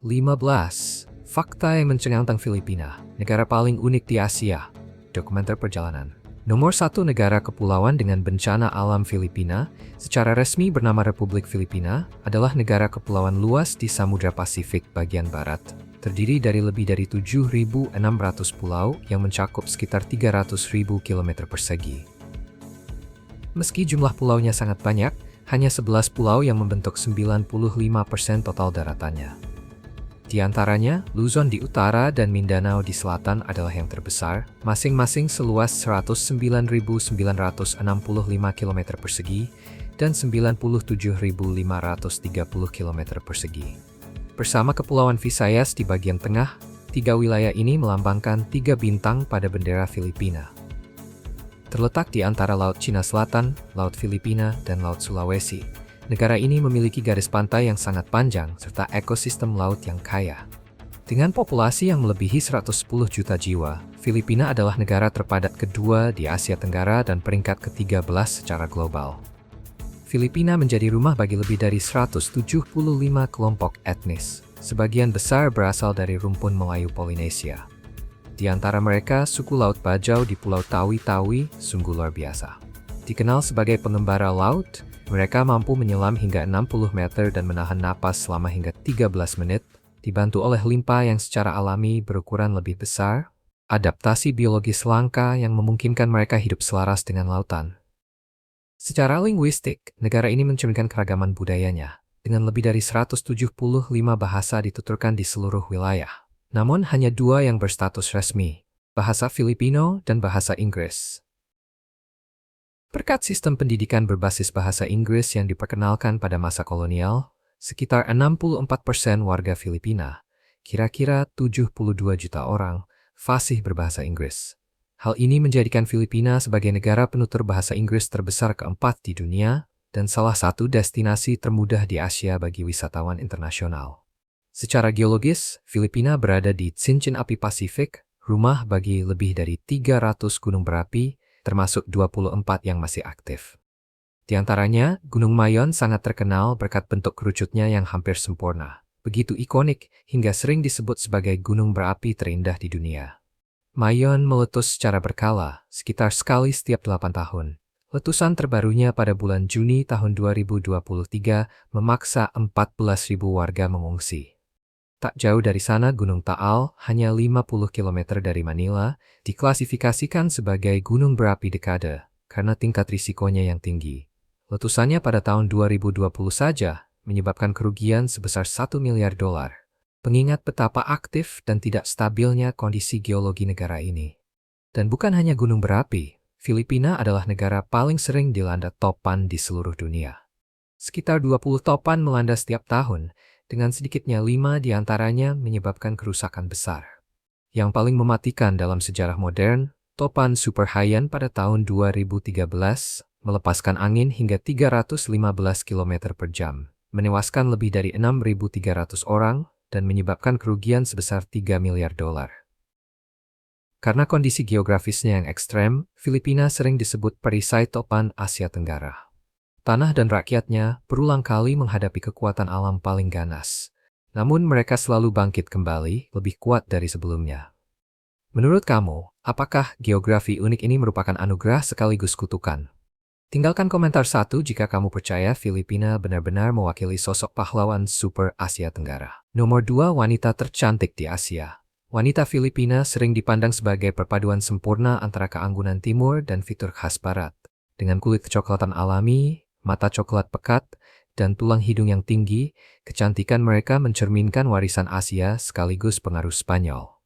15. Fakta yang mencengangkan tentang Filipina, negara paling unik di Asia. Dokumenter perjalanan. Nomor 1 negara kepulauan dengan bencana alam Filipina, secara resmi bernama Republik Filipina, adalah negara kepulauan luas di Samudra Pasifik bagian barat. Terdiri dari lebih dari 7.600 pulau yang mencakup sekitar 300.000 km persegi. Meski jumlah pulaunya sangat banyak, hanya 11 pulau yang membentuk 95% total daratannya. Di antaranya, Luzon di utara dan Mindanao di selatan adalah yang terbesar, masing-masing seluas 109.965 km persegi dan 97.530 km persegi. Bersama Kepulauan Visayas di bagian tengah, 3 wilayah ini melambangkan 3 bintang pada bendera Filipina. Terletak di antara Laut Cina Selatan, Laut Filipina, dan Laut Sulawesi. Negara ini memiliki garis pantai yang sangat panjang serta ekosistem laut yang kaya. Dengan populasi yang melebihi 110 juta jiwa, Filipina adalah negara terpadat kedua di Asia Tenggara dan peringkat ke-13 secara global. Filipina menjadi rumah bagi lebih dari 175 kelompok etnis. Sebagian besar berasal dari rumpun Melayu Polinesia. Di antara mereka, suku Laut Bajau di Pulau Tawi-Tawi sungguh luar biasa. Dikenal sebagai pengembara laut, mereka mampu menyelam hingga 60 meter dan menahan napas selama hingga 13 menit, dibantu oleh limpa yang secara alami berukuran lebih besar, adaptasi biologis langka yang memungkinkan mereka hidup selaras dengan lautan. Secara linguistik, negara ini mencerminkan keragaman budayanya, dengan lebih dari 175 bahasa dituturkan di seluruh wilayah. Namun hanya 2 yang berstatus resmi, bahasa Filipino dan bahasa Inggris. Berkat sistem pendidikan berbasis bahasa Inggris yang diperkenalkan pada masa kolonial, sekitar 64% warga Filipina, kira-kira 72 juta orang, fasih berbahasa Inggris. Hal ini menjadikan Filipina sebagai negara penutur bahasa Inggris terbesar keempat di dunia dan salah satu destinasi termudah di Asia bagi wisatawan internasional. Secara geologis, Filipina berada di cincin api Pasifik, rumah bagi lebih dari 300 gunung berapi, termasuk 24 yang masih aktif. Di antaranya, Gunung Mayon sangat terkenal berkat bentuk kerucutnya yang hampir sempurna, begitu ikonik hingga sering disebut sebagai gunung berapi terindah di dunia. Mayon meletus secara berkala, sekitar sekali setiap 8 tahun. Letusan terbarunya pada bulan Juni tahun 2023 memaksa 14.000 warga mengungsi. Tak jauh dari sana Gunung Taal, hanya 50 km dari Manila, diklasifikasikan sebagai gunung berapi dekade karena tingkat risikonya yang tinggi. Letusannya pada tahun 2020 saja menyebabkan kerugian sebesar $1 miliar. Pengingat betapa aktif dan tidak stabilnya kondisi geologi negara ini. Dan bukan hanya gunung berapi, Filipina adalah negara paling sering dilanda topan di seluruh dunia. Sekitar 20 topan melanda setiap tahun, dengan sedikitnya 5 di antaranya menyebabkan kerusakan besar. Yang paling mematikan dalam sejarah modern, topan Super Haiyan pada tahun 2013 melepaskan angin hingga 315 km per jam, menewaskan lebih dari 6.300 orang, dan menyebabkan kerugian sebesar $3 miliar. Karena kondisi geografisnya yang ekstrem, Filipina sering disebut perisai topan Asia Tenggara. Tanah dan rakyatnya berulang kali menghadapi kekuatan alam paling ganas. Namun mereka selalu bangkit kembali lebih kuat dari sebelumnya. Menurut kamu, apakah geografi unik ini merupakan anugerah sekaligus kutukan? Tinggalkan komentar 1 jika kamu percaya Filipina benar-benar mewakili sosok pahlawan super Asia Tenggara. Nomor 2, wanita tercantik di Asia. Wanita Filipina sering dipandang sebagai perpaduan sempurna antara keanggunan timur dan fitur khas barat. Dengan kulit kecoklatan alami, mata coklat pekat, dan tulang hidung yang tinggi, kecantikan mereka mencerminkan warisan Asia sekaligus pengaruh Spanyol.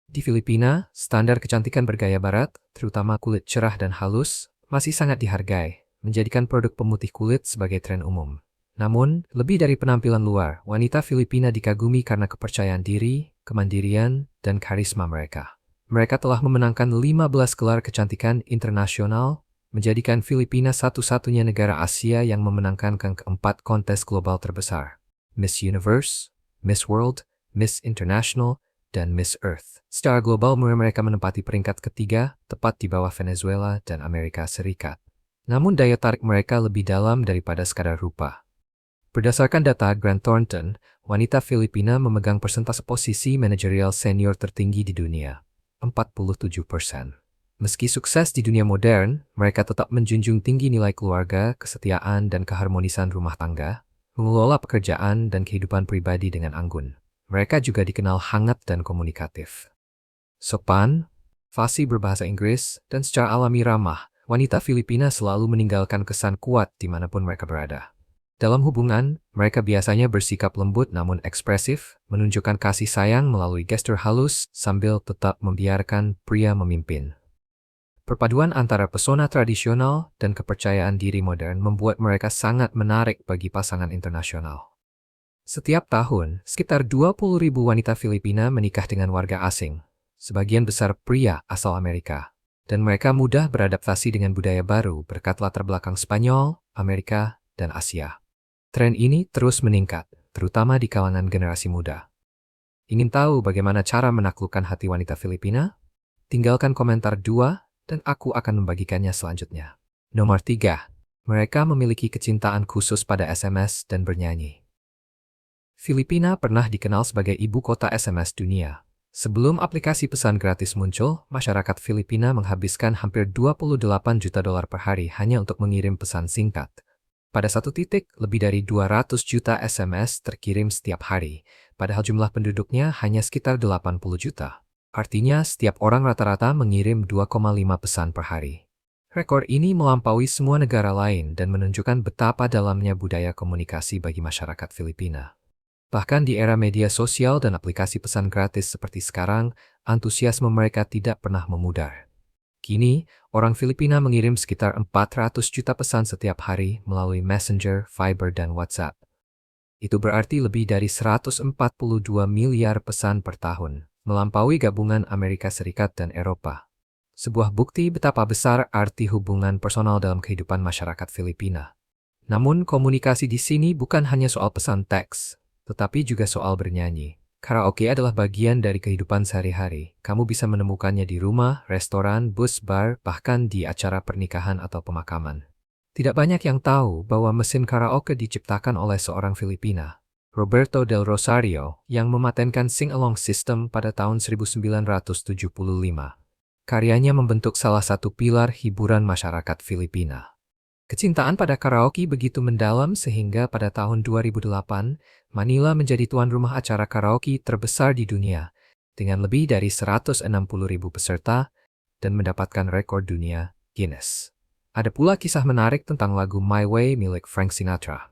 Di Filipina, standar kecantikan bergaya barat, terutama kulit cerah dan halus, masih sangat dihargai, menjadikan produk pemutih kulit sebagai tren umum. Namun, lebih dari penampilan luar, wanita Filipina dikagumi karena kepercayaan diri, kemandirian, dan karisma mereka. Mereka telah memenangkan 15 gelar kecantikan internasional, menjadikan Filipina satu-satunya negara Asia yang memenangkan keempat kontes global terbesar, Miss Universe, Miss World, Miss International, dan Miss Earth. Secara global mereka menempati peringkat ketiga, tepat di bawah Venezuela dan Amerika Serikat. Namun daya tarik mereka lebih dalam daripada sekadar rupa. Berdasarkan data Grant Thornton, wanita Filipina memegang persentase posisi manajerial senior tertinggi di dunia, 47%. Meski sukses di dunia modern, mereka tetap menjunjung tinggi nilai keluarga, kesetiaan, dan keharmonisan rumah tangga, mengelola pekerjaan dan kehidupan pribadi dengan anggun. Mereka juga dikenal hangat dan komunikatif. Sopan, fasih berbahasa Inggris, dan secara alami ramah, wanita Filipina selalu meninggalkan kesan kuat dimanapun mereka berada. Dalam hubungan, mereka biasanya bersikap lembut namun ekspresif, menunjukkan kasih sayang melalui gestur halus sambil tetap membiarkan pria memimpin. Perpaduan antara pesona tradisional dan kepercayaan diri modern membuat mereka sangat menarik bagi pasangan internasional. Setiap tahun, sekitar 20.000 wanita Filipina menikah dengan warga asing, sebagian besar pria asal Amerika, dan mereka mudah beradaptasi dengan budaya baru berkat latar belakang Spanyol, Amerika, dan Asia. Tren ini terus meningkat, terutama di kalangan generasi muda. Ingin tahu bagaimana cara menaklukkan hati wanita Filipina? Tinggalkan komentar 2 dan aku akan membagikannya selanjutnya. Nomor 3. Mereka memiliki kecintaan khusus pada SMS dan bernyanyi. Filipina pernah dikenal sebagai ibu kota SMS dunia. Sebelum aplikasi pesan gratis muncul, masyarakat Filipina menghabiskan hampir 28 juta dolar per hari hanya untuk mengirim pesan singkat. Pada satu titik, lebih dari 200 juta SMS terkirim setiap hari, padahal jumlah penduduknya hanya sekitar 80 juta. Artinya, setiap orang rata-rata mengirim 2,5 pesan per hari. Rekor ini melampaui semua negara lain dan menunjukkan betapa dalamnya budaya komunikasi bagi masyarakat Filipina. Bahkan di era media sosial dan aplikasi pesan gratis seperti sekarang, antusiasme mereka tidak pernah memudar. Kini, orang Filipina mengirim sekitar 400 juta pesan setiap hari melalui Messenger, Viber, dan WhatsApp. Itu berarti lebih dari 142 miliar pesan per tahun, melampaui gabungan Amerika Serikat dan Eropa. Sebuah bukti betapa besar arti hubungan personal dalam kehidupan masyarakat Filipina. Namun, komunikasi di sini bukan hanya soal pesan teks, tetapi juga soal bernyanyi. Karaoke adalah bagian dari kehidupan sehari-hari. Kamu bisa menemukannya di rumah, restoran, bus, bar, bahkan di acara pernikahan atau pemakaman. Tidak banyak yang tahu bahwa mesin karaoke diciptakan oleh seorang Filipina, Roberto del Rosario, yang mematenkan sing-along system pada tahun 1975. Karyanya membentuk salah satu pilar hiburan masyarakat Filipina. Kecintaan pada karaoke begitu mendalam sehingga pada tahun 2008, Manila menjadi tuan rumah acara karaoke terbesar di dunia, dengan lebih dari 160.000 peserta dan mendapatkan rekor dunia Guinness. Ada pula kisah menarik tentang lagu My Way milik Frank Sinatra.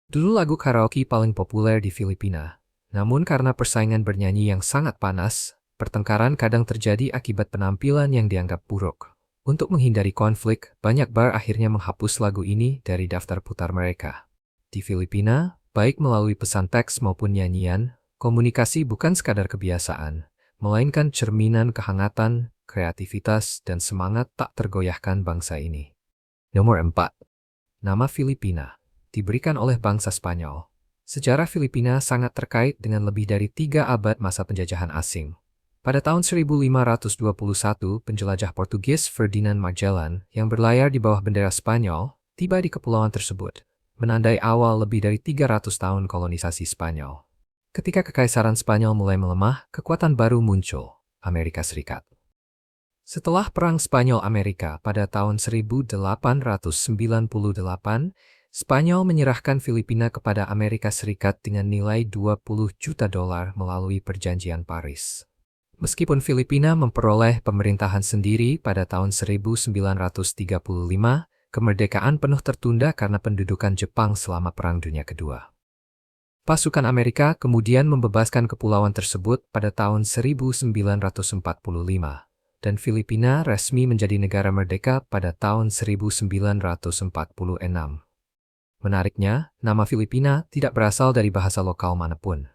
Dulu lagu karaoke paling populer di Filipina, namun karena persaingan bernyanyi yang sangat panas, pertengkaran kadang terjadi akibat penampilan yang dianggap buruk. Untuk menghindari konflik, banyak bar akhirnya menghapus lagu ini dari daftar putar mereka. Di Filipina, baik melalui pesan teks maupun nyanyian, komunikasi bukan sekadar kebiasaan, melainkan cerminan kehangatan, kreativitas, dan semangat tak tergoyahkan bangsa ini. Nomor 4. Nama Filipina diberikan oleh bangsa Spanyol. Sejarah Filipina sangat terkait dengan lebih dari 3 abad masa penjajahan asing. Pada tahun 1521, penjelajah Portugis Ferdinand Magellan yang berlayar di bawah bendera Spanyol tiba di kepulauan tersebut, menandai awal lebih dari 300 tahun kolonisasi Spanyol. Ketika Kekaisaran Spanyol mulai melemah, kekuatan baru muncul, Amerika Serikat. Setelah Perang Spanyol-Amerika pada tahun 1898, Spanyol menyerahkan Filipina kepada Amerika Serikat dengan nilai 20 juta dolar melalui Perjanjian Paris. Meskipun Filipina memperoleh pemerintahan sendiri pada tahun 1935, kemerdekaan penuh tertunda karena pendudukan Jepang selama Perang Dunia Kedua. Pasukan Amerika kemudian membebaskan kepulauan tersebut pada tahun 1945, dan Filipina resmi menjadi negara merdeka pada tahun 1946. Menariknya, nama Filipina tidak berasal dari bahasa lokal manapun.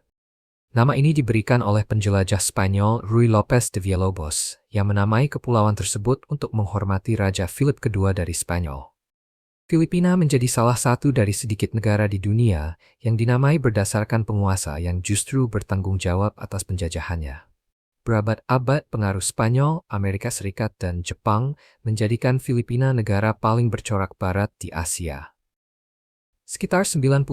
Nama ini diberikan oleh penjelajah Spanyol Ruy López de Villalobos yang menamai kepulauan tersebut untuk menghormati Raja Philip II dari Spanyol. Filipina menjadi salah satu dari sedikit negara di dunia yang dinamai berdasarkan penguasa yang justru bertanggung jawab atas penjajahannya. Berabad-abad pengaruh Spanyol, Amerika Serikat, dan Jepang menjadikan Filipina negara paling bercorak barat di Asia. Sekitar 90%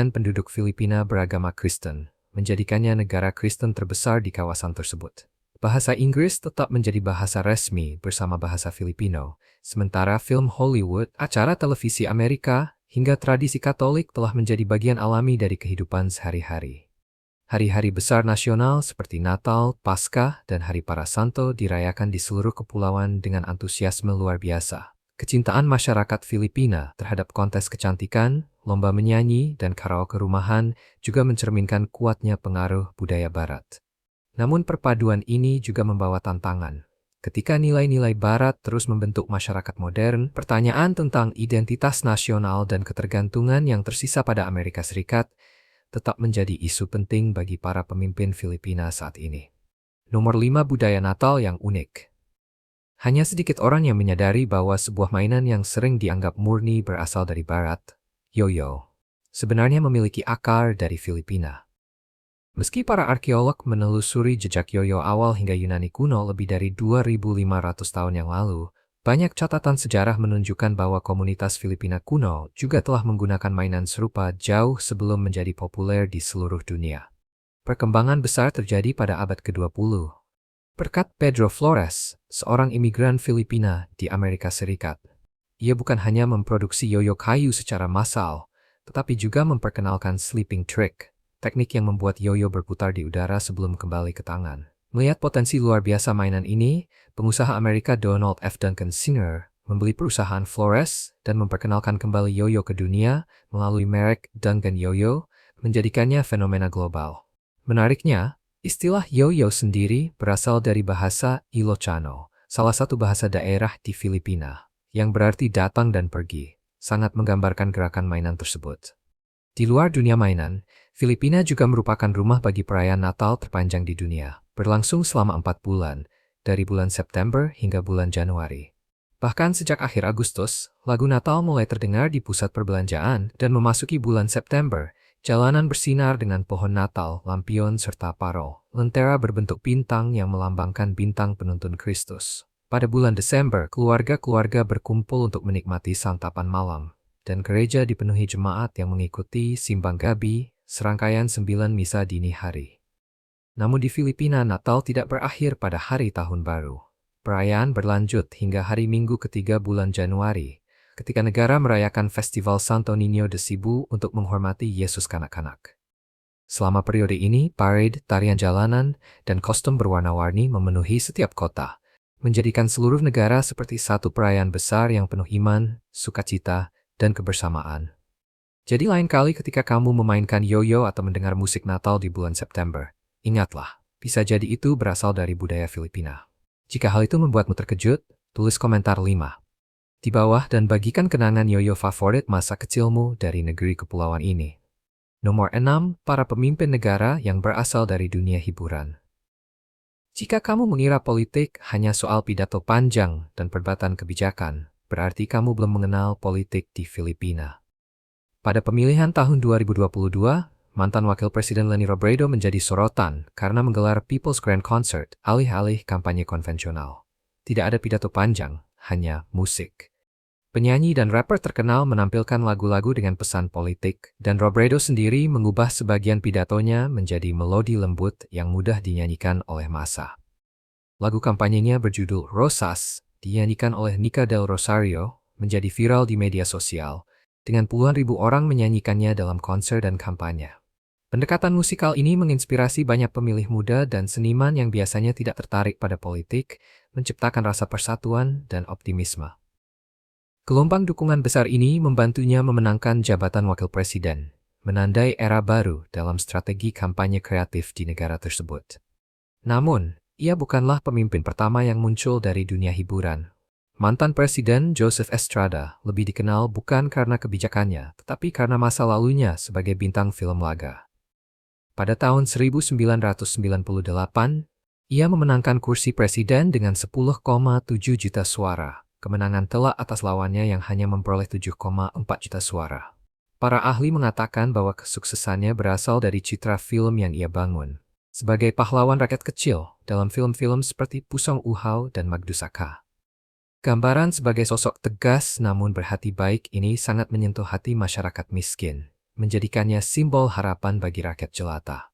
penduduk Filipina beragama Kristen, menjadikannya negara Kristen terbesar di kawasan tersebut. Bahasa Inggris tetap menjadi bahasa resmi bersama bahasa Filipino, sementara film Hollywood, acara televisi Amerika, hingga tradisi Katolik telah menjadi bagian alami dari kehidupan sehari-hari. Hari-hari besar nasional seperti Natal, Paskah, dan Hari Para Santo dirayakan di seluruh kepulauan dengan antusiasme luar biasa. Kecintaan masyarakat Filipina terhadap kontes kecantikan, lomba menyanyi, dan karaoke rumahan juga mencerminkan kuatnya pengaruh budaya Barat. Namun perpaduan ini juga membawa tantangan. Ketika nilai-nilai Barat terus membentuk masyarakat modern, pertanyaan tentang identitas nasional dan ketergantungan yang tersisa pada Amerika Serikat tetap menjadi isu penting bagi para pemimpin Filipina saat ini. Nomor 5, budaya Natal yang unik. Hanya sedikit orang yang menyadari bahwa sebuah mainan yang sering dianggap murni berasal dari Barat, yoyo, sebenarnya memiliki akar dari Filipina. Meski para arkeolog menelusuri jejak yoyo awal hingga Yunani kuno lebih dari 2.500 tahun yang lalu, banyak catatan sejarah menunjukkan bahwa komunitas Filipina kuno juga telah menggunakan mainan serupa jauh sebelum menjadi populer di seluruh dunia. Perkembangan besar terjadi pada abad ke-20. Berkat Pedro Flores, seorang imigran Filipina di Amerika Serikat. Ia bukan hanya memproduksi yoyo kayu secara massal, tetapi juga memperkenalkan sleeping trick, teknik yang membuat yoyo berputar di udara sebelum kembali ke tangan. Melihat potensi luar biasa mainan ini, pengusaha Amerika Donald F. Duncan Singer membeli perusahaan Flores dan memperkenalkan kembali yoyo ke dunia melalui merek Duncan Yoyo, menjadikannya fenomena global. Menariknya, istilah yoyo sendiri berasal dari bahasa Ilocano, salah satu bahasa daerah di Filipina, yang berarti datang dan pergi, sangat menggambarkan gerakan mainan tersebut. Di luar dunia mainan, Filipina juga merupakan rumah bagi perayaan Natal terpanjang di dunia, berlangsung selama 4 bulan, dari bulan September hingga bulan Januari. Bahkan sejak akhir Agustus, lagu Natal mulai terdengar di pusat perbelanjaan dan memasuki bulan September, jalanan bersinar dengan pohon Natal, lampion, serta parol, lentera berbentuk bintang yang melambangkan bintang penuntun Kristus. Pada bulan Desember, keluarga-keluarga berkumpul untuk menikmati santapan malam, dan gereja dipenuhi jemaat yang mengikuti simbang gabi, serangkaian 9 misa dini hari. Namun di Filipina, Natal tidak berakhir pada hari Tahun Baru. Perayaan berlanjut hingga hari Minggu ketiga bulan Januari, ketika negara merayakan Festival Santo Niño de Cebu untuk menghormati Yesus kanak-kanak. Selama periode ini, parade, tarian jalanan, dan kostum berwarna-warni memenuhi setiap kota, menjadikan seluruh negara seperti satu perayaan besar yang penuh iman, sukacita, dan kebersamaan. Jadi lain kali ketika kamu memainkan yoyo atau mendengar musik Natal di bulan September, ingatlah, bisa jadi itu berasal dari budaya Filipina. Jika hal itu membuatmu terkejut, tulis komentar 5 di bawah dan bagikan kenangan yoyo favorit masa kecilmu dari negeri kepulauan ini. Nomor 6, para pemimpin negara yang berasal dari dunia hiburan. Jika kamu mengira politik hanya soal pidato panjang dan perdebatan kebijakan, berarti kamu belum mengenal politik di Filipina. Pada pemilihan tahun 2022, mantan Wakil Presiden Leni Robredo menjadi sorotan karena menggelar People's Grand Concert alih-alih kampanye konvensional. Tidak ada pidato panjang, hanya musik. Penyanyi dan rapper terkenal menampilkan lagu-lagu dengan pesan politik, dan Robredo sendiri mengubah sebagian pidatonya menjadi melodi lembut yang mudah dinyanyikan oleh massa. Lagu kampanyenya berjudul Rosas, dinyanyikan oleh Nika Del Rosario, menjadi viral di media sosial, dengan puluhan ribu orang menyanyikannya dalam konser dan kampanye. Pendekatan musikal ini menginspirasi banyak pemilih muda dan seniman yang biasanya tidak tertarik pada politik, menciptakan rasa persatuan dan optimisme. Gelombang dukungan besar ini membantunya memenangkan jabatan wakil presiden, menandai era baru dalam strategi kampanye kreatif di negara tersebut. Namun, ia bukanlah pemimpin pertama yang muncul dari dunia hiburan. Mantan Presiden Joseph Estrada lebih dikenal bukan karena kebijakannya, tetapi karena masa lalunya sebagai bintang film laga. Pada tahun 1998, ia memenangkan kursi presiden dengan 10,7 juta suara. Kemenangan telak atas lawannya yang hanya memperoleh 7,4 juta suara. Para ahli mengatakan bahwa kesuksesannya berasal dari citra film yang ia bangun sebagai pahlawan rakyat kecil dalam film-film seperti Pusong Uhaw dan Magdusaka. Gambaran sebagai sosok tegas namun berhati baik ini sangat menyentuh hati masyarakat miskin, menjadikannya simbol harapan bagi rakyat jelata.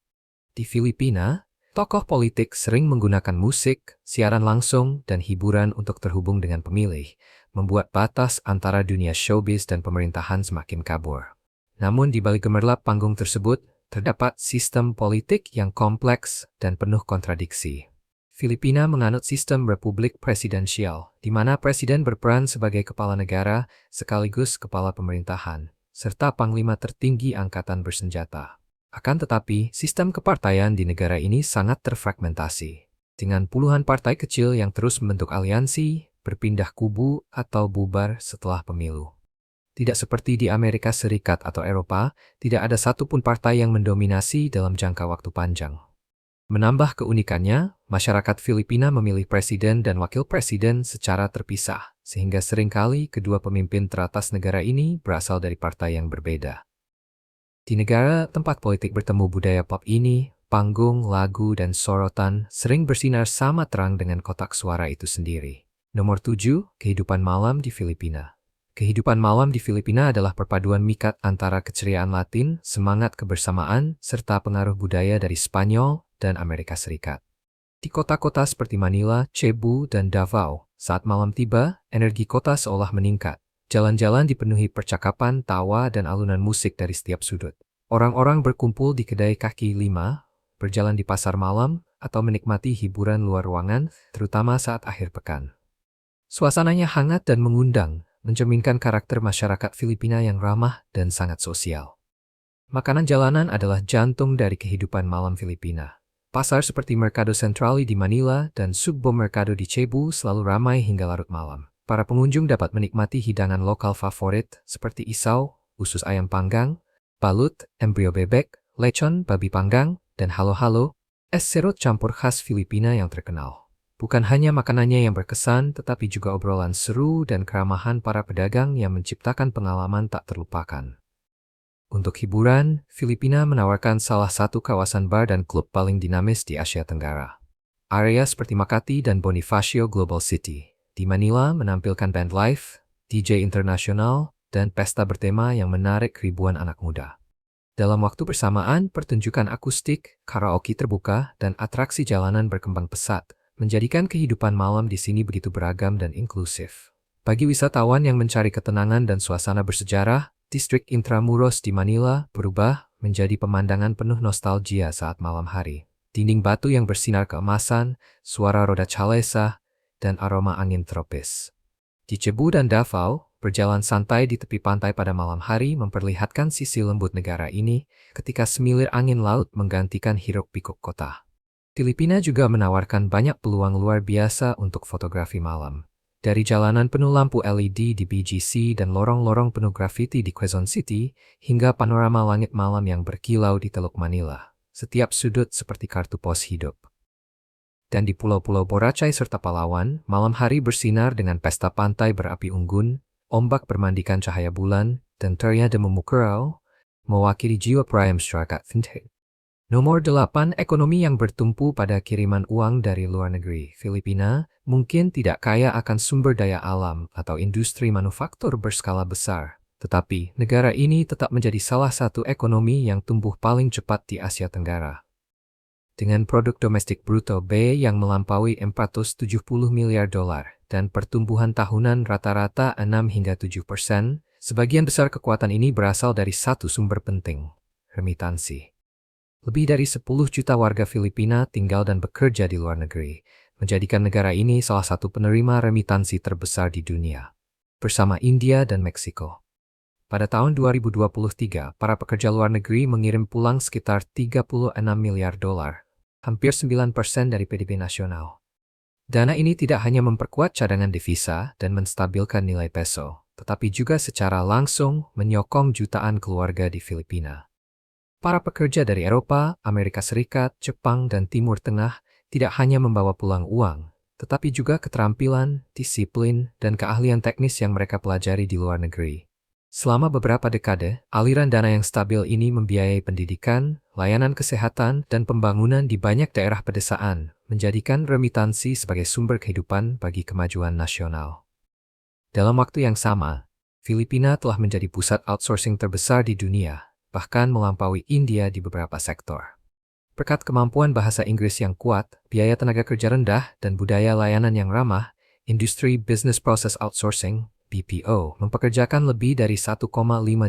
Di Filipina, tokoh politik sering menggunakan musik, siaran langsung, dan hiburan untuk terhubung dengan pemilih, membuat batas antara dunia showbiz dan pemerintahan semakin kabur. Namun di balik gemerlap panggung tersebut, terdapat sistem politik yang kompleks dan penuh kontradiksi. Filipina menganut sistem republik presidensial, di mana presiden berperan sebagai kepala negara sekaligus kepala pemerintahan, serta panglima tertinggi angkatan bersenjata. Akan tetapi, sistem kepartaian di negara ini sangat terfragmentasi, dengan puluhan partai kecil yang terus membentuk aliansi, berpindah kubu, atau bubar setelah pemilu. Tidak seperti di Amerika Serikat atau Eropa, tidak ada satupun partai yang mendominasi dalam jangka waktu panjang. Menambah keunikannya, masyarakat Filipina memilih presiden dan wakil presiden secara terpisah, sehingga seringkali kedua pemimpin teratas negara ini berasal dari partai yang berbeda. Di negara tempat politik bertemu budaya pop ini, panggung, lagu, dan sorotan sering bersinar sama terang dengan kotak suara itu sendiri. Nomor 7, kehidupan malam di Filipina. Kehidupan malam di Filipina adalah perpaduan mikat antara keceriaan Latin, semangat kebersamaan, serta pengaruh budaya dari Spanyol dan Amerika Serikat. Di kota-kota seperti Manila, Cebu, dan Davao, saat malam tiba, energi kota seolah meningkat. Jalan-jalan dipenuhi percakapan, tawa, dan alunan musik dari setiap sudut. Orang-orang berkumpul di kedai kaki lima, berjalan di pasar malam, atau menikmati hiburan luar ruangan, terutama saat akhir pekan. Suasananya hangat dan mengundang, mencerminkan karakter masyarakat Filipina yang ramah dan sangat sosial. Makanan jalanan adalah jantung dari kehidupan malam Filipina. Pasar seperti Mercado Centrali di Manila dan Sugbo Mercado di Cebu selalu ramai hingga larut malam. Para pengunjung dapat menikmati hidangan lokal favorit seperti isaw, usus ayam panggang, balut, embrio bebek, lechon, babi panggang, dan halo-halo, es serut campur khas Filipina yang terkenal. Bukan hanya makanannya yang berkesan, tetapi juga obrolan seru dan keramahan para pedagang yang menciptakan pengalaman tak terlupakan. Untuk hiburan, Filipina menawarkan salah satu kawasan bar dan klub paling dinamis di Asia Tenggara. Area seperti Makati dan Bonifacio Global City di Manila menampilkan band live, DJ internasional, dan pesta bertema yang menarik ribuan anak muda. Dalam waktu bersamaan, pertunjukan akustik, karaoke terbuka, dan atraksi jalanan berkembang pesat, menjadikan kehidupan malam di sini begitu beragam dan inklusif. Bagi wisatawan yang mencari ketenangan dan suasana bersejarah, distrik Intramuros di Manila berubah menjadi pemandangan penuh nostalgia saat malam hari. Dinding batu yang bersinar keemasan, suara roda calesa, dan aroma angin tropis. Di Cebu dan Davao, berjalan santai di tepi pantai pada malam hari memperlihatkan sisi lembut negara ini ketika semilir angin laut menggantikan hiruk-pikuk kota. Filipina juga menawarkan banyak peluang luar biasa untuk fotografi malam. Dari jalanan penuh lampu LED di BGC dan lorong-lorong penuh grafiti di Quezon City, hingga panorama langit malam yang berkilau di Teluk Manila. Setiap sudut seperti kartu pos hidup. Dan di pulau-pulau Boracay serta Palawan, malam hari bersinar dengan pesta pantai berapi unggun, ombak bermandikan cahaya bulan, dan teriak de memukau, mewakili jiwa prime masyarakat vintage. Nomor 8, ekonomi yang bertumpu pada kiriman uang dari luar negeri. Filipina mungkin tidak kaya akan sumber daya alam atau industri manufaktur berskala besar, tetapi negara ini tetap menjadi salah satu ekonomi yang tumbuh paling cepat di Asia Tenggara. Dengan produk domestik bruto B yang melampaui 470 miliar dolar dan pertumbuhan tahunan rata-rata 6 hingga 7%, sebagian besar kekuatan ini berasal dari satu sumber penting, remitansi. Lebih dari 10 juta warga Filipina tinggal dan bekerja di luar negeri, menjadikan negara ini salah satu penerima remitansi terbesar di dunia, bersama India dan Meksiko. Pada tahun 2023, para pekerja luar negeri mengirim pulang sekitar 36 miliar dolar, hampir 9% dari PDB nasional. Dana ini tidak hanya memperkuat cadangan devisa dan menstabilkan nilai peso, tetapi juga secara langsung menyokong jutaan keluarga di Filipina. Para pekerja dari Eropa, Amerika Serikat, Jepang, dan Timur Tengah tidak hanya membawa pulang uang, tetapi juga keterampilan, disiplin, dan keahlian teknis yang mereka pelajari di luar negeri. Selama beberapa dekade, aliran dana yang stabil ini membiayai pendidikan, layanan kesehatan, dan pembangunan di banyak daerah pedesaan, menjadikan remitansi sebagai sumber kehidupan bagi kemajuan nasional. Dalam waktu yang sama, Filipina telah menjadi pusat outsourcing terbesar di dunia, bahkan melampaui India di beberapa sektor. Berkat kemampuan bahasa Inggris yang kuat, biaya tenaga kerja rendah, dan budaya layanan yang ramah, industri Business Process Outsourcing (BPO) mempekerjakan lebih dari 1,5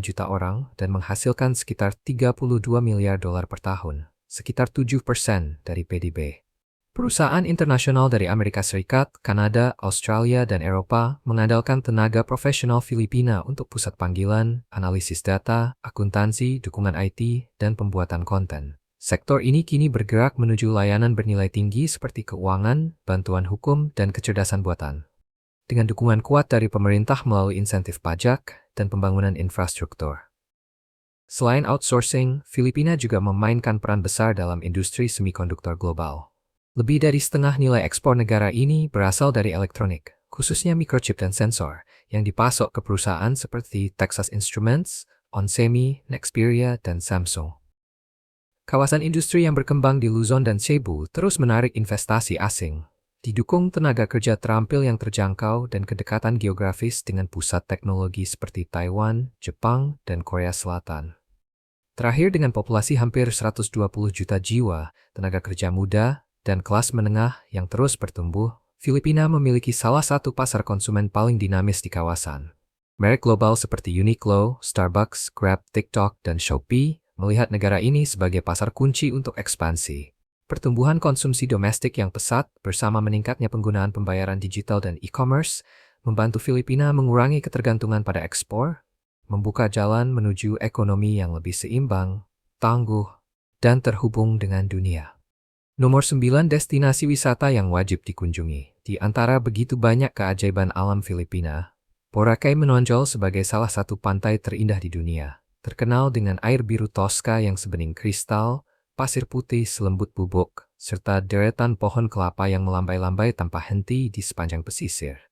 juta orang dan menghasilkan sekitar 32 miliar dolar per tahun, sekitar 7% dari PDB. Perusahaan internasional dari Amerika Serikat, Kanada, Australia, dan Eropa mengandalkan tenaga profesional Filipina untuk pusat panggilan, analisis data, akuntansi, dukungan IT, dan pembuatan konten. Sektor ini kini bergerak menuju layanan bernilai tinggi seperti keuangan, bantuan hukum, dan kecerdasan buatan. Dengan dukungan kuat dari pemerintah melalui insentif pajak dan pembangunan infrastruktur. Selain outsourcing, Filipina juga memainkan peran besar dalam industri semikonduktor global. Lebih dari setengah nilai ekspor negara ini berasal dari elektronik, khususnya microchip dan sensor, yang dipasok ke perusahaan seperti Texas Instruments, onsemi, Nexperia, dan Samsung. Kawasan industri yang berkembang di Luzon dan Cebu terus menarik investasi asing, didukung tenaga kerja terampil yang terjangkau dan kedekatan geografis dengan pusat teknologi seperti Taiwan, Jepang, dan Korea Selatan. Terakhir, dengan populasi hampir 120 juta jiwa, tenaga kerja muda, dan kelas menengah yang terus bertumbuh, Filipina memiliki salah satu pasar konsumen paling dinamis di kawasan. Merek global seperti Uniqlo, Starbucks, Grab, TikTok, dan Shopee melihat negara ini sebagai pasar kunci untuk ekspansi. Pertumbuhan konsumsi domestik yang pesat bersama meningkatnya penggunaan pembayaran digital dan e-commerce membantu Filipina mengurangi ketergantungan pada ekspor, membuka jalan menuju ekonomi yang lebih seimbang, tangguh, dan terhubung dengan dunia. Nomor 9 destinasi wisata yang wajib dikunjungi. Di antara begitu banyak keajaiban alam Filipina, Boracay menonjol sebagai salah satu pantai terindah di dunia, terkenal dengan air biru Tosca yang sebening kristal, pasir putih selembut bubuk, serta deretan pohon kelapa yang melambai-lambai tanpa henti di sepanjang pesisir.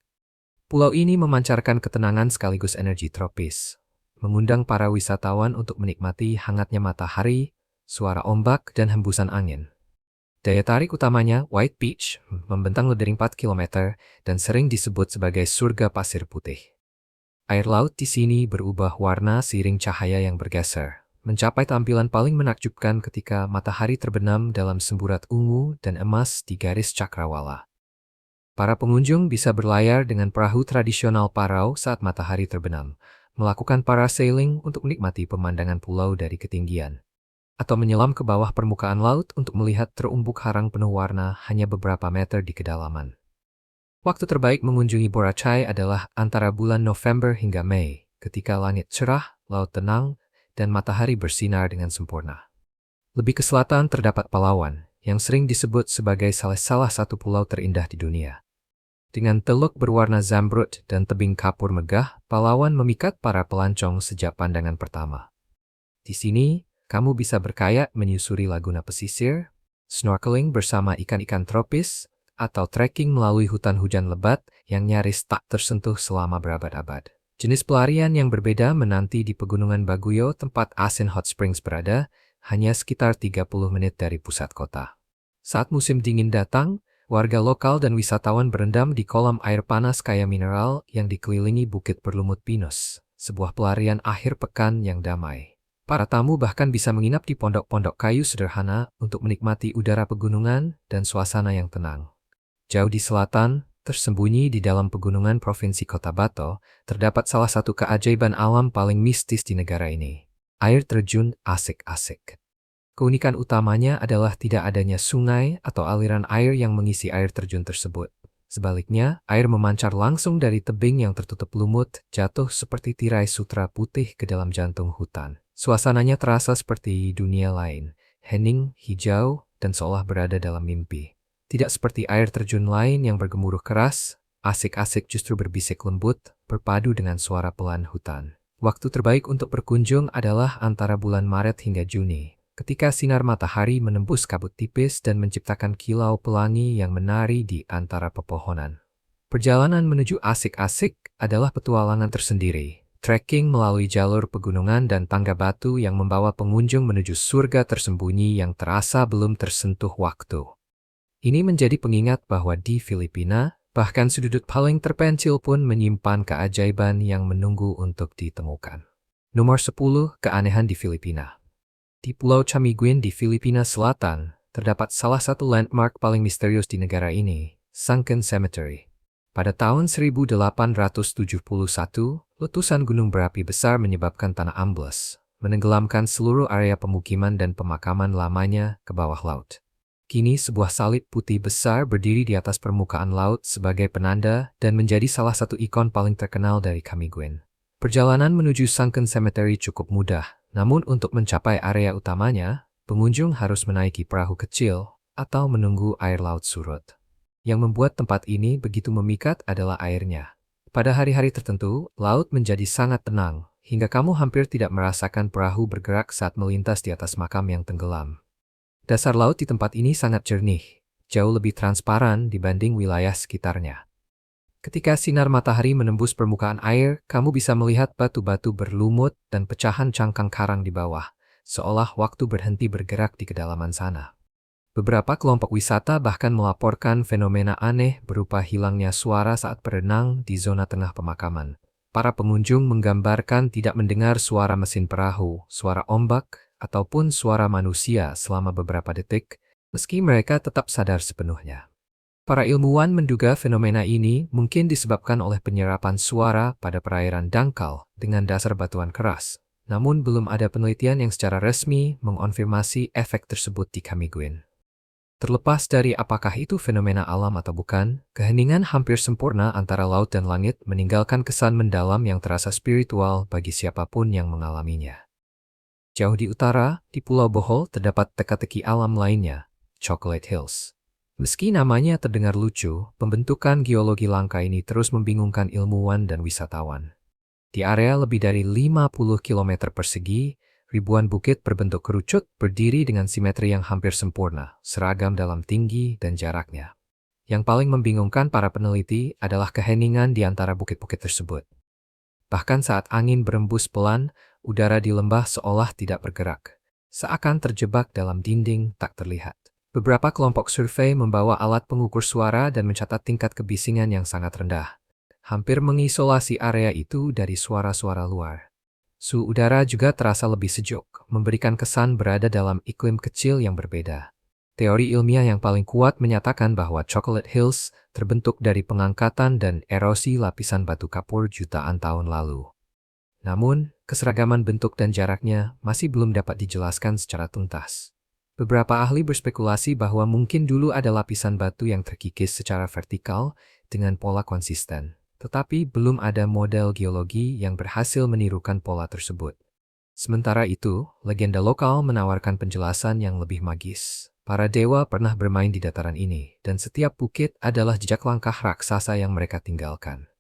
Pulau ini memancarkan ketenangan sekaligus energi tropis, mengundang para wisatawan untuk menikmati hangatnya matahari, suara ombak, dan hembusan angin. Daya tarik utamanya, White Beach, membentang lebih 4 km dan sering disebut sebagai surga pasir putih. Air laut di sini berubah warna seiring cahaya yang bergeser, mencapai tampilan paling menakjubkan ketika matahari terbenam dalam semburat ungu dan emas di garis cakrawala. Para pengunjung bisa berlayar dengan perahu tradisional parau saat matahari terbenam, melakukan parasailing untuk menikmati pemandangan pulau dari ketinggian, atau menyelam ke bawah permukaan laut untuk melihat terumbuk karang penuh warna hanya beberapa meter di kedalaman. Waktu terbaik mengunjungi Boracay adalah antara bulan November hingga Mei, ketika langit cerah, laut tenang, dan matahari bersinar dengan sempurna. Lebih ke selatan terdapat Palawan, yang sering disebut sebagai salah satu pulau terindah di dunia. Dengan teluk berwarna zamrud dan tebing kapur megah, Palawan memikat para pelancong sejak pandangan pertama. Di sini, kamu bisa berkayak menyusuri laguna pesisir, snorkeling bersama ikan-ikan tropis, atau trekking melalui hutan hujan lebat yang nyaris tak tersentuh selama berabad-abad. Jenis pelarian yang berbeda menanti di Pegunungan Baguio tempat Asin Hot Springs berada, hanya sekitar 30 menit dari pusat kota. Saat musim dingin datang, warga lokal dan wisatawan berendam di kolam air panas kaya mineral yang dikelilingi bukit berlumut pinus, sebuah pelarian akhir pekan yang damai. Para tamu bahkan bisa menginap di pondok-pondok kayu sederhana untuk menikmati udara pegunungan dan suasana yang tenang. Jauh di selatan, tersembunyi di dalam pegunungan Provinsi Cotabato, terdapat salah satu keajaiban alam paling mistis di negara ini. Air terjun Asik-Asik. Keunikan utamanya adalah tidak adanya sungai atau aliran air yang mengisi air terjun tersebut. Sebaliknya, air memancar langsung dari tebing yang tertutup lumut, jatuh seperti tirai sutra putih ke dalam jantung hutan. Suasananya terasa seperti dunia lain, hening, hijau, dan seolah berada dalam mimpi. Tidak seperti air terjun lain yang bergemuruh keras, Asik-Asik justru berbisik lembut, berpadu dengan suara pelan hutan. Waktu terbaik untuk berkunjung adalah antara bulan Maret hingga Juni, ketika sinar matahari menembus kabut tipis dan menciptakan kilau pelangi yang menari di antara pepohonan. Perjalanan menuju Asik-Asik adalah petualangan tersendiri. Trekking melalui jalur pegunungan dan tangga batu yang membawa pengunjung menuju surga tersembunyi yang terasa belum tersentuh waktu. Ini menjadi pengingat bahwa di Filipina, Bahkan sudut paling terpencil pun menyimpan keajaiban yang menunggu untuk ditemukan. Nomor 10, keanehan di Filipina. Di Pulau Camiguin di Filipina Selatan, terdapat salah satu landmark paling misterius di negara ini, Sunken Cemetery. Pada tahun 1871, letusan gunung berapi besar menyebabkan tanah ambles, menenggelamkan seluruh area pemukiman dan pemakaman lamanya ke bawah laut. Kini sebuah salib putih besar berdiri di atas permukaan laut sebagai penanda dan menjadi salah satu ikon paling terkenal dari Camiguin. Perjalanan menuju Sunken Cemetery cukup mudah, namun untuk mencapai area utamanya, pengunjung harus menaiki perahu kecil atau menunggu air laut surut. Yang membuat tempat ini begitu memikat adalah airnya. Pada hari-hari tertentu, laut menjadi sangat tenang, hingga kamu hampir tidak merasakan perahu bergerak saat melintas di atas makam yang tenggelam. Dasar laut di tempat ini sangat jernih, jauh lebih transparan dibanding wilayah sekitarnya. Ketika sinar matahari menembus permukaan air, kamu bisa melihat batu-batu berlumut dan pecahan cangkang karang di bawah, seolah waktu berhenti bergerak di kedalaman sana. Beberapa kelompok wisata bahkan melaporkan fenomena aneh berupa hilangnya suara saat berenang di zona tengah pemakaman. Para pengunjung menggambarkan tidak mendengar suara mesin perahu, suara ombak, ataupun suara manusia selama beberapa detik, meski mereka tetap sadar sepenuhnya. Para ilmuwan menduga fenomena ini mungkin disebabkan oleh penyerapan suara pada perairan dangkal dengan dasar batuan keras. Namun belum ada penelitian yang secara resmi mengonfirmasi efek tersebut di Camiguin. Terlepas dari apakah itu fenomena alam atau bukan, keheningan hampir sempurna antara laut dan langit meninggalkan kesan mendalam yang terasa spiritual bagi siapapun yang mengalaminya. Jauh di utara, di Pulau Bohol terdapat teka-teki alam lainnya, Chocolate Hills. Meski namanya terdengar lucu, pembentukan geologi langka ini terus membingungkan ilmuwan dan wisatawan. Di area lebih dari 50 km persegi, ribuan bukit berbentuk kerucut berdiri dengan simetri yang hampir sempurna, seragam dalam tinggi dan jaraknya. Yang paling membingungkan para peneliti adalah keheningan di antara bukit-bukit tersebut. Bahkan saat angin berembus pelan, udara di lembah seolah tidak bergerak, seakan terjebak dalam dinding tak terlihat. Beberapa kelompok survei membawa alat pengukur suara dan mencatat tingkat kebisingan yang sangat rendah, hampir mengisolasi area itu dari suara-suara luar. Suhu udara juga terasa lebih sejuk, memberikan kesan berada dalam iklim kecil yang berbeda. Teori ilmiah yang paling kuat menyatakan bahwa Chocolate Hills terbentuk dari pengangkatan dan erosi lapisan batu kapur jutaan tahun lalu. Namun, keseragaman bentuk dan jaraknya masih belum dapat dijelaskan secara tuntas. Beberapa ahli berspekulasi bahwa mungkin dulu ada lapisan batu yang terkikis secara vertikal dengan pola konsisten. Tetapi belum ada model geologi yang berhasil menirukan pola tersebut. Sementara itu, legenda lokal menawarkan penjelasan yang lebih magis. Para dewa pernah bermain di dataran ini, dan setiap bukit adalah jejak langkah raksasa yang mereka tinggalkan.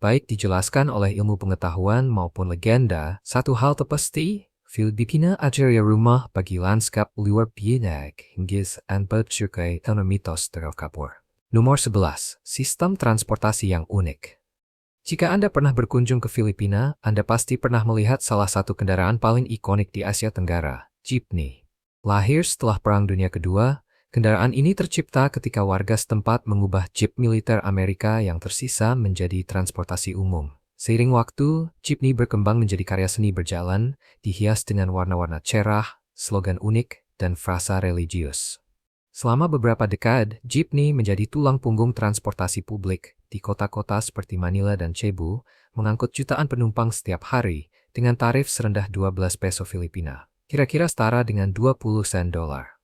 Baik dijelaskan oleh ilmu pengetahuan maupun legenda, satu hal terpasti, Filipina adalah rumah bagi lanskap luar biasa hingga berbagai tanah mitos terkapur. Nomor 11. Sistem transportasi yang unik. Jika Anda pernah berkunjung ke Filipina, Anda pasti pernah melihat salah satu kendaraan paling ikonik di Asia Tenggara, jeepney. Lahir setelah Perang Dunia Kedua, kendaraan ini tercipta ketika warga setempat mengubah jeep militer Amerika yang tersisa menjadi transportasi umum. Seiring waktu, jeepney berkembang menjadi karya seni berjalan, dihias dengan warna-warna cerah, slogan unik, dan frasa religius. Selama beberapa dekade, jeepney menjadi tulang punggung transportasi publik di kota-kota seperti Manila dan Cebu, mengangkut jutaan penumpang setiap hari dengan tarif serendah 12 peso Filipina, kira-kira setara dengan 20 sen dolar.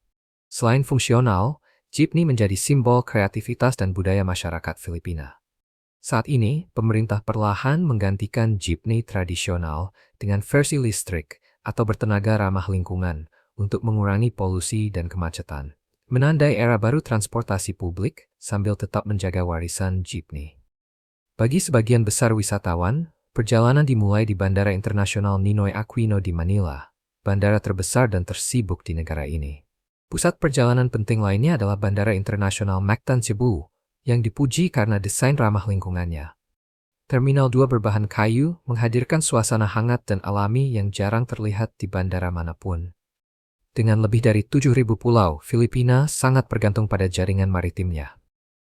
Selain fungsional, jeepney menjadi simbol kreativitas dan budaya masyarakat Filipina. Saat ini, pemerintah perlahan menggantikan jeepney tradisional dengan versi listrik atau bertenaga ramah lingkungan untuk mengurangi polusi dan kemacetan, menandai era baru transportasi publik sambil tetap menjaga warisan jeepney. Bagi sebagian besar wisatawan, perjalanan dimulai di Bandara Internasional Ninoy Aquino di Manila, bandara terbesar dan tersibuk di negara ini. Pusat perjalanan penting lainnya adalah Bandara Internasional Mactan Cebu, yang dipuji karena desain ramah lingkungannya. Terminal 2 berbahan kayu menghadirkan suasana hangat dan alami yang jarang terlihat di bandara manapun. Dengan lebih dari 7.000 pulau, Filipina sangat bergantung pada jaringan maritimnya.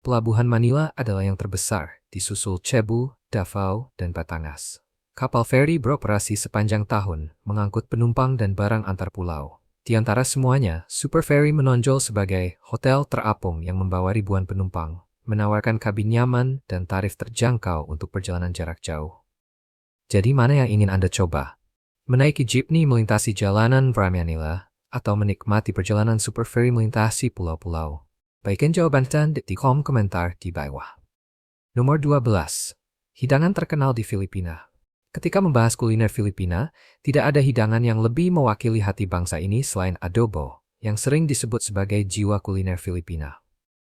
Pelabuhan Manila adalah yang terbesar, disusul Cebu, Davao, dan Batangas. Kapal feri beroperasi sepanjang tahun, mengangkut penumpang dan barang antar pulau. Di antara semuanya, Super Ferry menonjol sebagai hotel terapung yang membawa ribuan penumpang, menawarkan kabin nyaman dan tarif terjangkau untuk perjalanan jarak jauh. Jadi mana yang ingin Anda coba? Menaiki jeepney melintasi jalanan Manila, atau menikmati perjalanan Super Ferry melintasi pulau-pulau? Baikin jawaban Anda di kolom komentar di bawah. Nomor 12. Hidangan terkenal di Filipina. Ketika membahas kuliner Filipina, tidak ada hidangan yang lebih mewakili hati bangsa ini selain adobo, yang sering disebut sebagai jiwa kuliner Filipina.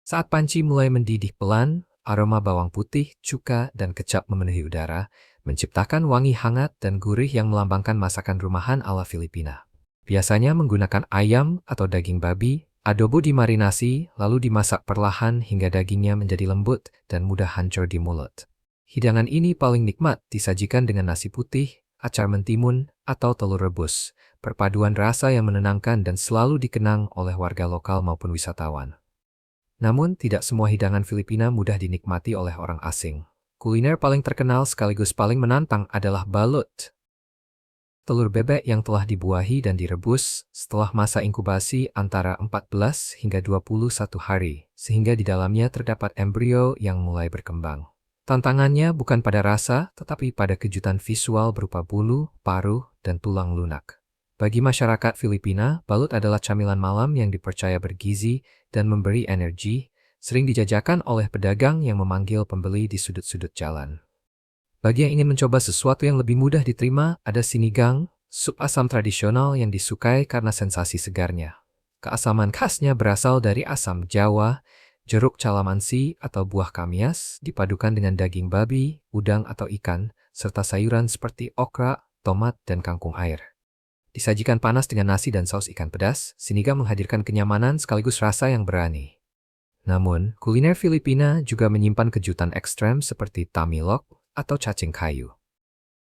Saat panci mulai mendidih pelan, aroma bawang putih, cuka, dan kecap memenuhi udara, menciptakan wangi hangat dan gurih yang melambangkan masakan rumahan ala Filipina. Biasanya menggunakan ayam atau daging babi, adobo dimarinasi lalu dimasak perlahan hingga dagingnya menjadi lembut dan mudah hancur di mulut. Hidangan ini paling nikmat disajikan dengan nasi putih, acar mentimun, atau telur rebus, perpaduan rasa yang menenangkan dan selalu dikenang oleh warga lokal maupun wisatawan. Namun, tidak semua hidangan Filipina mudah dinikmati oleh orang asing. Kuliner paling terkenal sekaligus paling menantang adalah balut. Telur bebek yang telah dibuahi dan direbus setelah masa inkubasi antara 14 hingga 21 hari, sehingga di dalamnya terdapat embrio yang mulai berkembang. Tantangannya bukan pada rasa, tetapi pada kejutan visual berupa bulu, paruh, dan tulang lunak. Bagi masyarakat Filipina, balut adalah camilan malam yang dipercaya bergizi dan memberi energi, sering dijajakan oleh pedagang yang memanggil pembeli di sudut-sudut jalan. Bagi yang ingin mencoba sesuatu yang lebih mudah diterima, ada sinigang, sup asam tradisional yang disukai karena sensasi segarnya. Keasaman khasnya berasal dari asam Jawa, jeruk calamansi atau buah kamias dipadukan dengan daging babi, udang atau ikan, serta sayuran seperti okra, tomat, dan kangkung air. Disajikan panas dengan nasi dan saus ikan pedas, sinigang menghadirkan kenyamanan sekaligus rasa yang berani. Namun, kuliner Filipina juga menyimpan kejutan ekstrem seperti tamilok atau cacing kayu.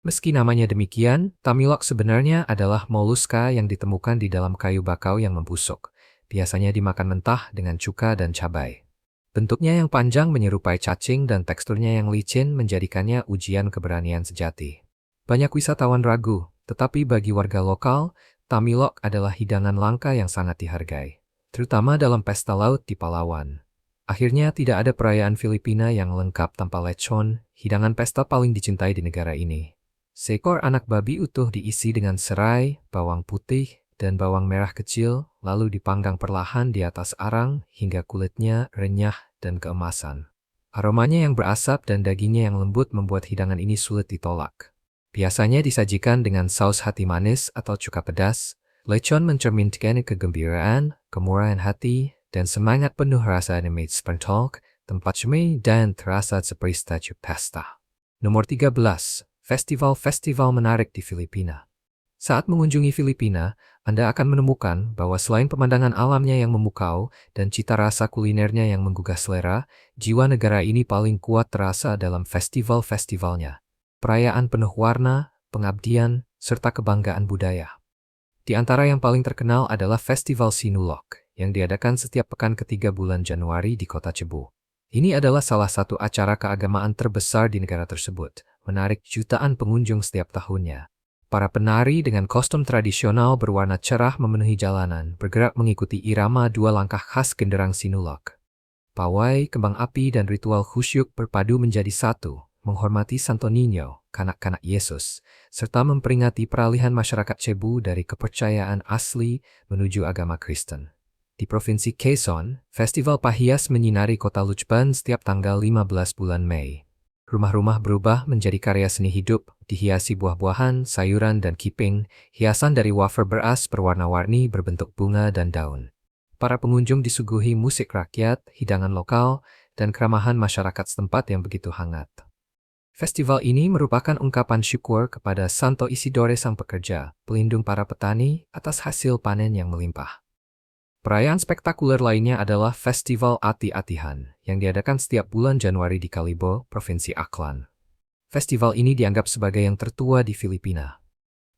Meski namanya demikian, tamilok sebenarnya adalah moluska yang ditemukan di dalam kayu bakau yang membusuk. Biasanya dimakan mentah dengan cuka dan cabai. Bentuknya yang panjang menyerupai cacing dan teksturnya yang licin menjadikannya ujian keberanian sejati. Banyak wisatawan ragu, tetapi bagi warga lokal, tamilok adalah hidangan langka yang sangat dihargai, terutama dalam pesta laut di Palawan. Akhirnya tidak ada perayaan Filipina yang lengkap tanpa lechon, hidangan pesta paling dicintai di negara ini. Seekor anak babi utuh diisi dengan serai, bawang putih, dan bawang merah kecil, lalu dipanggang perlahan di atas arang hingga kulitnya renyah dan keemasan. Aromanya yang berasap dan dagingnya yang lembut membuat hidangan ini sulit ditolak. Biasanya disajikan dengan saus hati manis atau cuka pedas. Lechon mencerminkan kegembiraan, kemurahan hati, dan semangat penuh rasa anime spentalk, tempat cemai dan terasa seperti stasiun pesta. Nomor 13. Festival-festival menarik di Filipina. Saat mengunjungi Filipina, Anda akan menemukan bahwa selain pemandangan alamnya yang memukau dan cita rasa kulinernya yang menggugah selera, jiwa negara ini paling kuat terasa dalam festival-festivalnya. Perayaan penuh warna, pengabdian, serta kebanggaan budaya. Di antara yang paling terkenal adalah Festival Sinulog, yang diadakan setiap pekan ketiga bulan Januari di kota Cebu. Ini adalah salah satu acara keagamaan terbesar di negara tersebut, menarik jutaan pengunjung setiap tahunnya. Para penari dengan kostum tradisional berwarna cerah memenuhi jalanan, bergerak mengikuti irama dua langkah khas genderang Sinulog. Pawai, kembang api, dan ritual khusyuk berpadu menjadi satu, menghormati Santo Niño, kanak-kanak Yesus, serta memperingati peralihan masyarakat Cebu dari kepercayaan asli menuju agama Kristen. Di Provinsi Quezon, Festival Pahias menyinari kota Lucban setiap tanggal 15 bulan Mei. Rumah-rumah berubah menjadi karya seni hidup, dihiasi buah-buahan, sayuran, dan kiping, hiasan dari wafer beras berwarna-warni berbentuk bunga dan daun. Para pengunjung disuguhi musik rakyat, hidangan lokal, dan keramahan masyarakat setempat yang begitu hangat. Festival ini merupakan ungkapan syukur kepada Santo Isidore Sang Pekerja, pelindung para petani atas hasil panen yang melimpah. Perayaan spektakuler lainnya adalah Festival Ati-Atihan yang diadakan setiap bulan Januari di Calibo, Provinsi Aklan. Festival ini dianggap sebagai yang tertua di Filipina.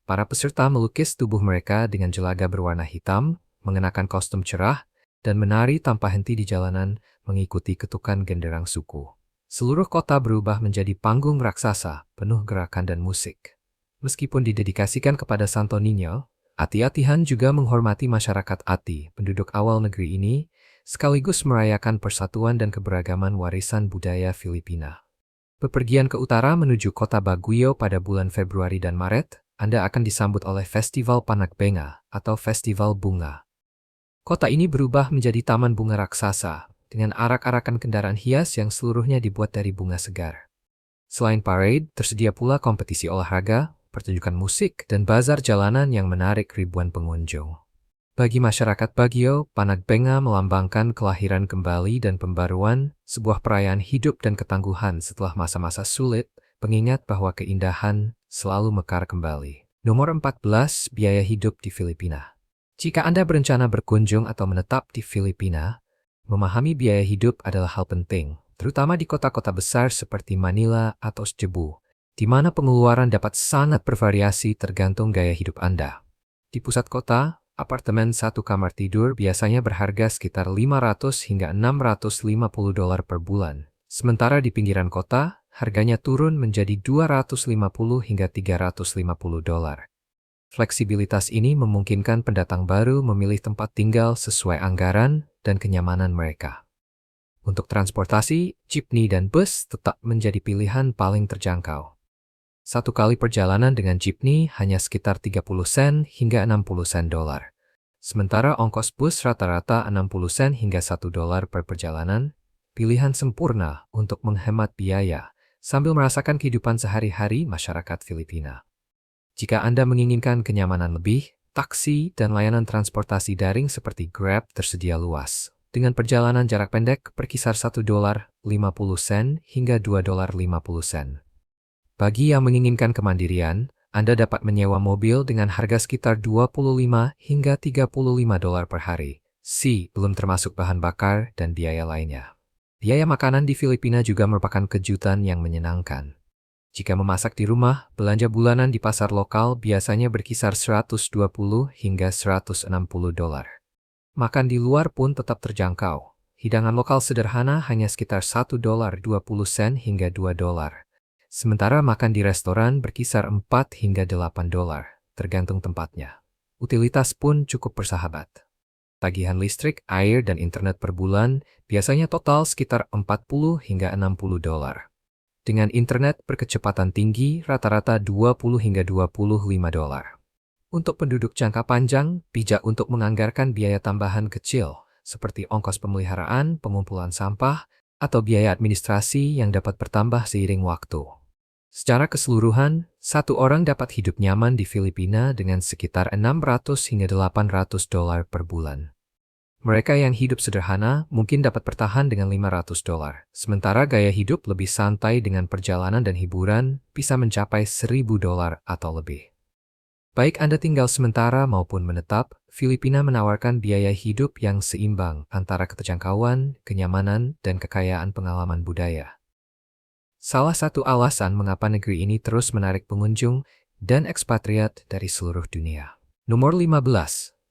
Para peserta melukis tubuh mereka dengan jelaga berwarna hitam, mengenakan kostum cerah, dan menari tanpa henti di jalanan, mengikuti ketukan genderang suku. Seluruh kota berubah menjadi panggung raksasa, penuh gerakan dan musik. Meskipun didedikasikan kepada Santo Niño, Ati-Atihan juga menghormati masyarakat Ati, penduduk awal negeri ini, sekaligus merayakan persatuan dan keberagaman warisan budaya Filipina. Bepergian ke utara menuju kota Baguio pada bulan Februari dan Maret, Anda akan disambut oleh Festival Panagbenga atau Festival Bunga. Kota ini berubah menjadi taman bunga raksasa, dengan arak-arakan kendaraan hias yang seluruhnya dibuat dari bunga segar. Selain parade, tersedia pula kompetisi olahraga, pertunjukan musik, dan bazar jalanan yang menarik ribuan pengunjung. Bagi masyarakat Baguio, Panagbenga melambangkan kelahiran kembali dan pembaruan, sebuah perayaan hidup dan ketangguhan setelah masa-masa sulit, pengingat bahwa keindahan selalu mekar kembali. Nomor 14, biaya hidup di Filipina. Jika Anda berencana berkunjung atau menetap di Filipina, memahami biaya hidup adalah hal penting, terutama di kota-kota besar seperti Manila atau Cebu, di mana pengeluaran dapat sangat bervariasi tergantung gaya hidup Anda. Di pusat kota, apartemen satu kamar tidur biasanya berharga sekitar $500 hingga $650 per bulan. Sementara di pinggiran kota, harganya turun menjadi $250 hingga $350. Fleksibilitas ini memungkinkan pendatang baru memilih tempat tinggal sesuai anggaran dan kenyamanan mereka. Untuk transportasi, jeepney dan bus tetap menjadi pilihan paling terjangkau. Satu kali perjalanan dengan jeepney hanya sekitar 30 sen hingga 60 sen dolar. Sementara ongkos bus rata-rata 60 sen hingga $1 per perjalanan, pilihan sempurna untuk menghemat biaya sambil merasakan kehidupan sehari-hari masyarakat Filipina. Jika Anda menginginkan kenyamanan lebih, taksi dan layanan transportasi daring seperti Grab tersedia luas, dengan perjalanan jarak pendek berkisar $1.50 hingga $2.50. Bagi yang menginginkan kemandirian, Anda dapat menyewa mobil dengan harga sekitar $25 hingga $35 per hari. Belum termasuk bahan bakar dan biaya lainnya. Biaya makanan di Filipina juga merupakan kejutan yang menyenangkan. Jika memasak di rumah, belanja bulanan di pasar lokal biasanya berkisar $120 hingga $160. Makan di luar pun tetap terjangkau. Hidangan lokal sederhana hanya sekitar $1.20 hingga $2. Sementara makan di restoran berkisar $4 hingga $8, tergantung tempatnya. Utilitas pun cukup bersahabat. Tagihan listrik, air, dan internet per bulan biasanya total sekitar $40 hingga $60. Dengan internet berkecepatan tinggi, rata-rata $20 hingga $25. Untuk penduduk jangka panjang, bijak untuk menganggarkan biaya tambahan kecil, seperti ongkos pemeliharaan, pengumpulan sampah, atau biaya administrasi yang dapat bertambah seiring waktu. Secara keseluruhan, satu orang dapat hidup nyaman di Filipina dengan sekitar $600 hingga $800 per bulan. Mereka yang hidup sederhana mungkin dapat bertahan dengan $500, sementara gaya hidup lebih santai dengan perjalanan dan hiburan bisa mencapai $1.000 atau lebih. Baik Anda tinggal sementara maupun menetap, Filipina menawarkan biaya hidup yang seimbang antara keterjangkauan, kenyamanan, dan kekayaan pengalaman budaya. Salah satu alasan mengapa negeri ini terus menarik pengunjung dan ekspatriat dari seluruh dunia. Nomor 15.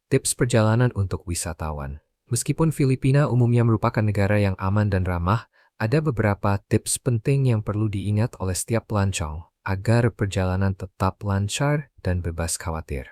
Tips perjalanan untuk wisatawan. Meskipun Filipina umumnya merupakan negara yang aman dan ramah, ada beberapa tips penting yang perlu diingat oleh setiap pelancong agar perjalanan tetap lancar dan bebas khawatir.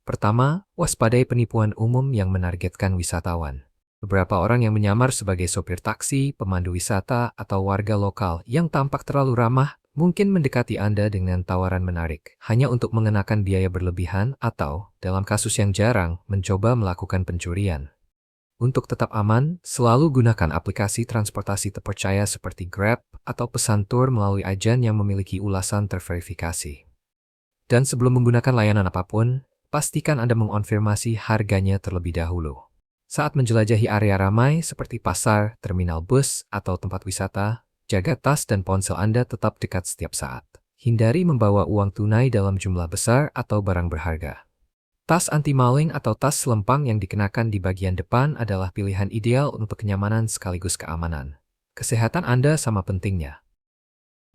Pertama, waspadai penipuan umum yang menargetkan wisatawan. Beberapa orang yang menyamar sebagai sopir taksi, pemandu wisata, atau warga lokal yang tampak terlalu ramah mungkin mendekati Anda dengan tawaran menarik, hanya untuk mengenakan biaya berlebihan atau, dalam kasus yang jarang, mencoba melakukan pencurian. Untuk tetap aman, selalu gunakan aplikasi transportasi terpercaya seperti Grab atau pesan tur melalui agen yang memiliki ulasan terverifikasi. Dan sebelum menggunakan layanan apapun, pastikan Anda mengonfirmasi harganya terlebih dahulu. Saat menjelajahi area ramai seperti pasar, terminal bus, atau tempat wisata, jaga tas dan ponsel Anda tetap dekat setiap saat. Hindari membawa uang tunai dalam jumlah besar atau barang berharga. Tas anti-maling atau tas selempang yang dikenakan di bagian depan adalah pilihan ideal untuk kenyamanan sekaligus keamanan. Kesehatan Anda sama pentingnya.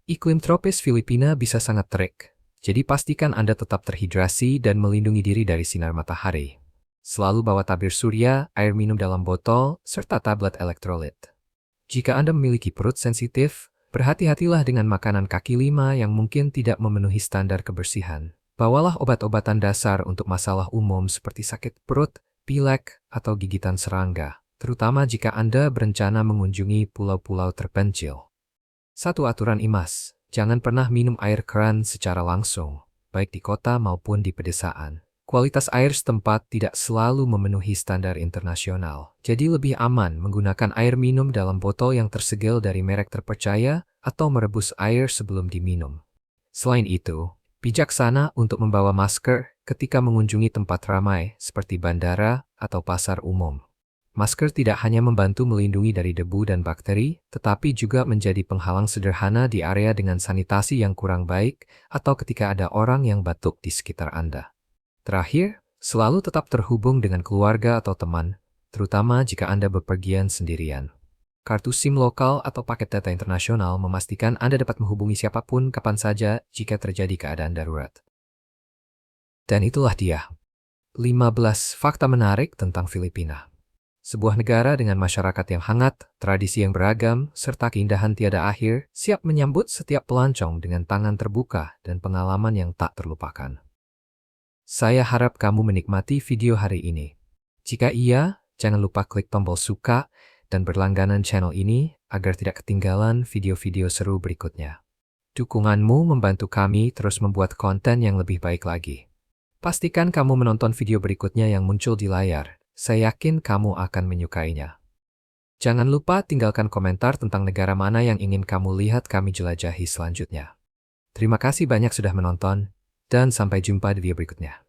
Iklim tropis Filipina bisa sangat terik, jadi pastikan Anda tetap terhidrasi dan melindungi diri dari sinar matahari. Selalu bawa tabir surya, air minum dalam botol, serta tablet elektrolit. Jika Anda memiliki perut sensitif, berhati-hatilah dengan makanan kaki lima yang mungkin tidak memenuhi standar kebersihan. Bawalah obat-obatan dasar untuk masalah umum seperti sakit perut, pilek, atau gigitan serangga, terutama jika Anda berencana mengunjungi pulau-pulau terpencil. Satu aturan IMAS, jangan pernah minum air keran secara langsung, baik di kota maupun di pedesaan. Kualitas air setempat tidak selalu memenuhi standar internasional, jadi lebih aman menggunakan air minum dalam botol yang tersegel dari merek terpercaya atau merebus air sebelum diminum. Selain itu, bijaksana untuk membawa masker ketika mengunjungi tempat ramai seperti bandara atau pasar umum. Masker tidak hanya membantu melindungi dari debu dan bakteri, tetapi juga menjadi penghalang sederhana di area dengan sanitasi yang kurang baik atau ketika ada orang yang batuk di sekitar Anda. Terakhir, selalu tetap terhubung dengan keluarga atau teman, terutama jika Anda bepergian sendirian. Kartu SIM lokal atau paket data internasional memastikan Anda dapat menghubungi siapapun kapan saja jika terjadi keadaan darurat. Dan itulah dia, 15 fakta menarik tentang Filipina. Sebuah negara dengan masyarakat yang hangat, tradisi yang beragam, serta keindahan tiada akhir, siap menyambut setiap pelancong dengan tangan terbuka dan pengalaman yang tak terlupakan. Saya harap kamu menikmati video hari ini. Jika iya, jangan lupa klik tombol suka dan berlangganan channel ini agar tidak ketinggalan video-video seru berikutnya. Dukunganmu membantu kami terus membuat konten yang lebih baik lagi. Pastikan kamu menonton video berikutnya yang muncul di layar. Saya yakin kamu akan menyukainya. Jangan lupa tinggalkan komentar tentang negara mana yang ingin kamu lihat kami jelajahi selanjutnya. Terima kasih banyak sudah menonton. Dan sampai jumpa di video berikutnya.